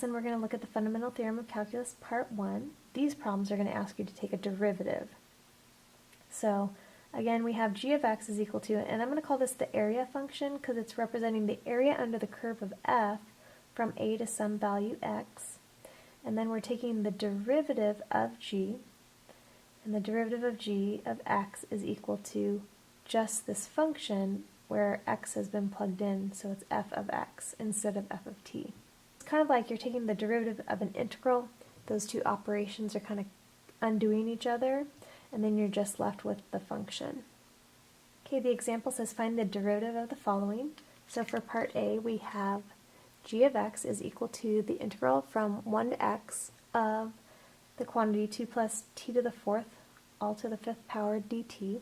lesson, we're going to look at the fundamental theorem of calculus part 1. These problems are going to ask you to take a derivative. So again, we have g of x is equal to, and I'm going to call this the area function because it's representing the area under the curve of f from a to some value x. And then we're taking the derivative of g, and the derivative of g of x is equal to just this function where x has been plugged in, so it's f of x instead of f of t. It's kind of like you're taking the derivative of an integral. Those two operations are kind of undoing each other, and then you're just left with the function. Okay, the example says find the derivative of the following. So for part A, we have g of x is equal to the integral from 1 to x of the quantity 2 plus t to the 4th, all to the 5th power dt.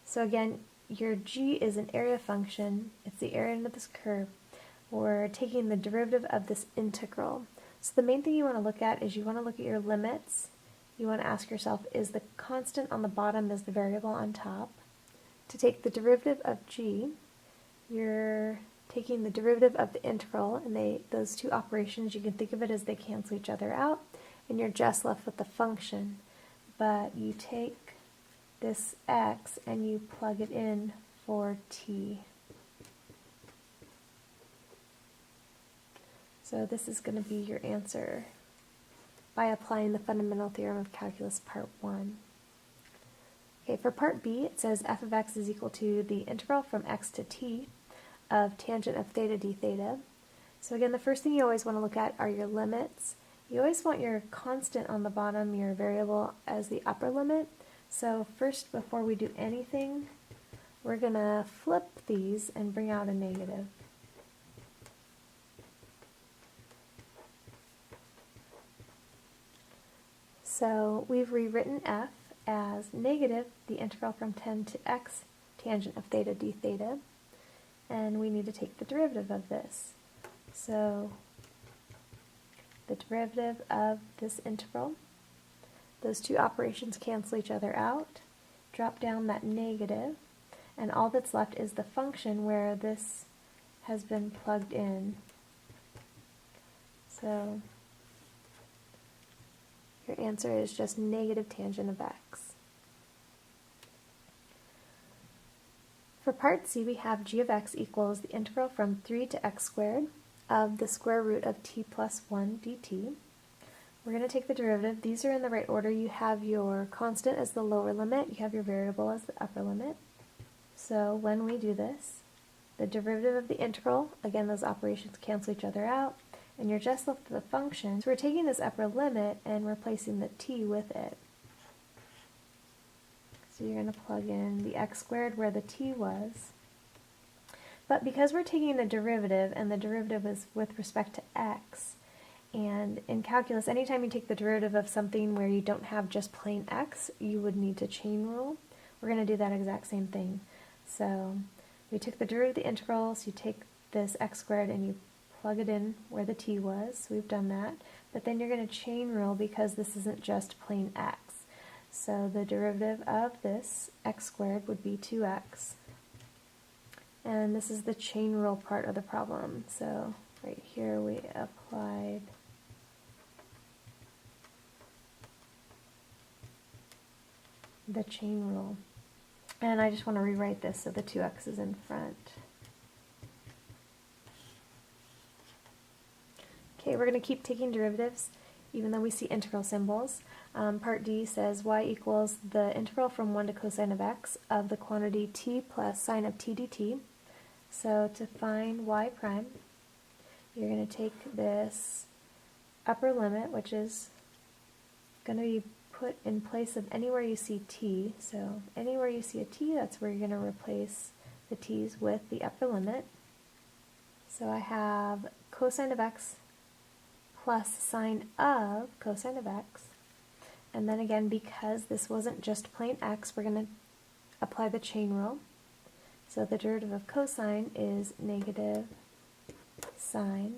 So again, your g is an area function. It's the area under this curve. We're taking the derivative of this integral. So the main thing you want to look at is you want to look at your limits. You want to ask yourself, is the constant on the bottom is the variable on top? To take the derivative of g, you're taking the derivative of the integral, and those two operations, you can think of it as they cancel each other out, and you're just left with the function. But you take this x and you plug it in for t. So this is going to be your answer by applying the fundamental theorem of calculus part 1. Okay, for part B, it says f of x is equal to the integral from x to t of tangent of theta d theta. So again, the first thing you always want to look at are your limits. You always want your constant on the bottom, your variable, as the upper limit. So first, before we do anything, we're going to flip these and bring out a negative. So we've rewritten f as negative the integral from 10 to x tangent of theta d theta, and we need to take the derivative of this. So the derivative of this integral, those two operations cancel each other out, drop down that negative, and all that's left is the function where this has been plugged in. So your answer is just negative tangent of x. For part C, we have g of x equals the integral from 3 to x squared of the square root of t plus 1 dt. We're going to take the derivative. These are in the right order. You have your constant as the lower limit. You have your variable as the upper limit. So when we do this, the derivative of the integral, again, those operations cancel each other out, and you're just left with the function. So we're taking this upper limit and replacing the t with it. So you're going to plug in the x squared where the t was. But because we're taking the derivative, and the derivative is with respect to x, and in calculus, anytime you take the derivative of something where you don't have just plain x, you would need to chain rule. We're going to do that exact same thing. So we took the derivative of the integral, so you take this x squared and you plug it in where the t was. So we've done that. But then you're going to chain rule because this isn't just plain x. So the derivative of this x squared would be 2x. And this is the chain rule part of the problem. So right here we applied the chain rule. And I just want to rewrite this so the 2x is in front. Okay, we're going to keep taking derivatives even though we see integral symbols. Part D says y equals the integral from 1 to cosine of x of the quantity t plus sine of t dt. So to find y prime, you're going to take this upper limit, which is going to be put in place of anywhere you see t. So anywhere you see a t, that's where you're going to replace the t's with the upper limit. So I have cosine of x plus sine of cosine of x. And then again, because this wasn't just plain x, we're going to apply the chain rule. So the derivative of cosine is negative sine.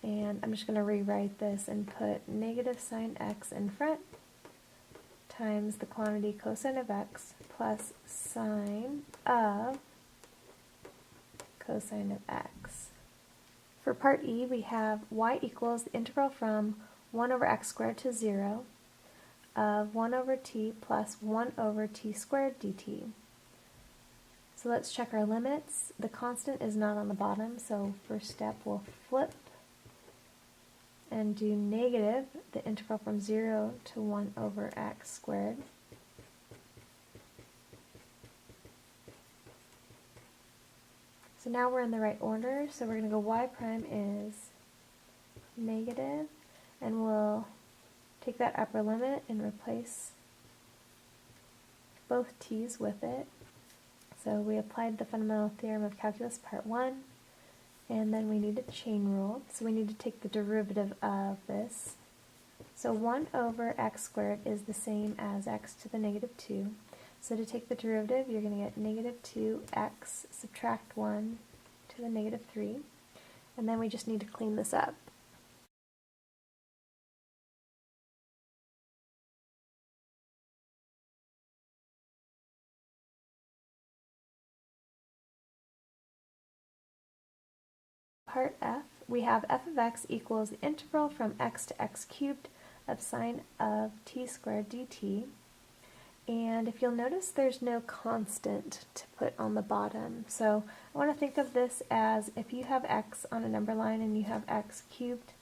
And I'm just going to rewrite this and put negative sine x in front times the quantity cosine of x plus sine of cosine of x. For part E, we have y equals the integral from 1 over x squared to 0 of 1 over t plus 1 over t squared dt. So let's check our limits. The constant is not on the bottom, so first step we'll flip and do negative the integral from 0 to 1 over x squared. So now we're in the right order, so we're going to go y prime is negative, and we'll take that upper limit and replace both t's with it. So we applied the fundamental theorem of calculus part 1, and then we need a chain rule, so we need to take the derivative of this. So 1 over x squared is the same as x to the negative 2. So to take the derivative, you're going to get negative 2x subtract 1 to the negative 3, and then we just need to clean this up. Part F, we have f of x equals the integral from x to x cubed of sine of t squared dt. And if you'll notice, there's no constant to put on the bottom. So I want to think of this as if you have x on a number line and you have x cubed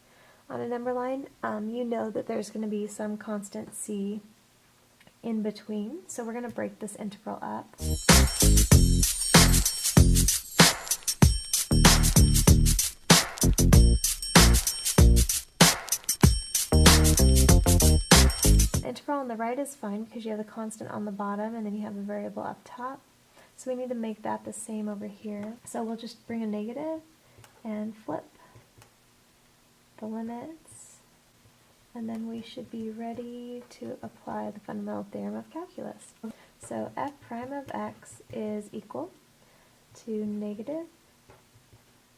on a number line, you know that there's going to be some constant c in between. So we're going to break this integral up. Integral on the right is fine because you have the constant on the bottom and then you have a variable up top. So we need to make that the same over here. So we'll just bring a negative and flip the limits, and then we should be ready to apply the fundamental theorem of calculus. So f prime of x is equal to negative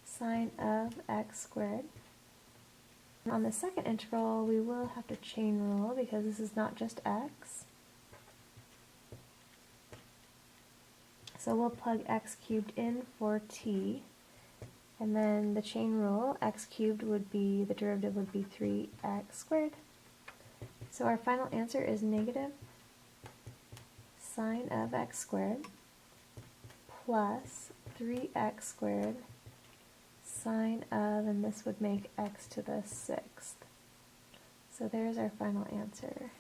sine of x squared. On the second integral, we will have to chain rule because this is not just x. So we'll plug x cubed in for t, and then the chain rule, x cubed would be, the derivative would be 3x squared. So our final answer is negative sine of x squared plus 3x squared sine of, and this would make x to the 6th. So there's our final answer.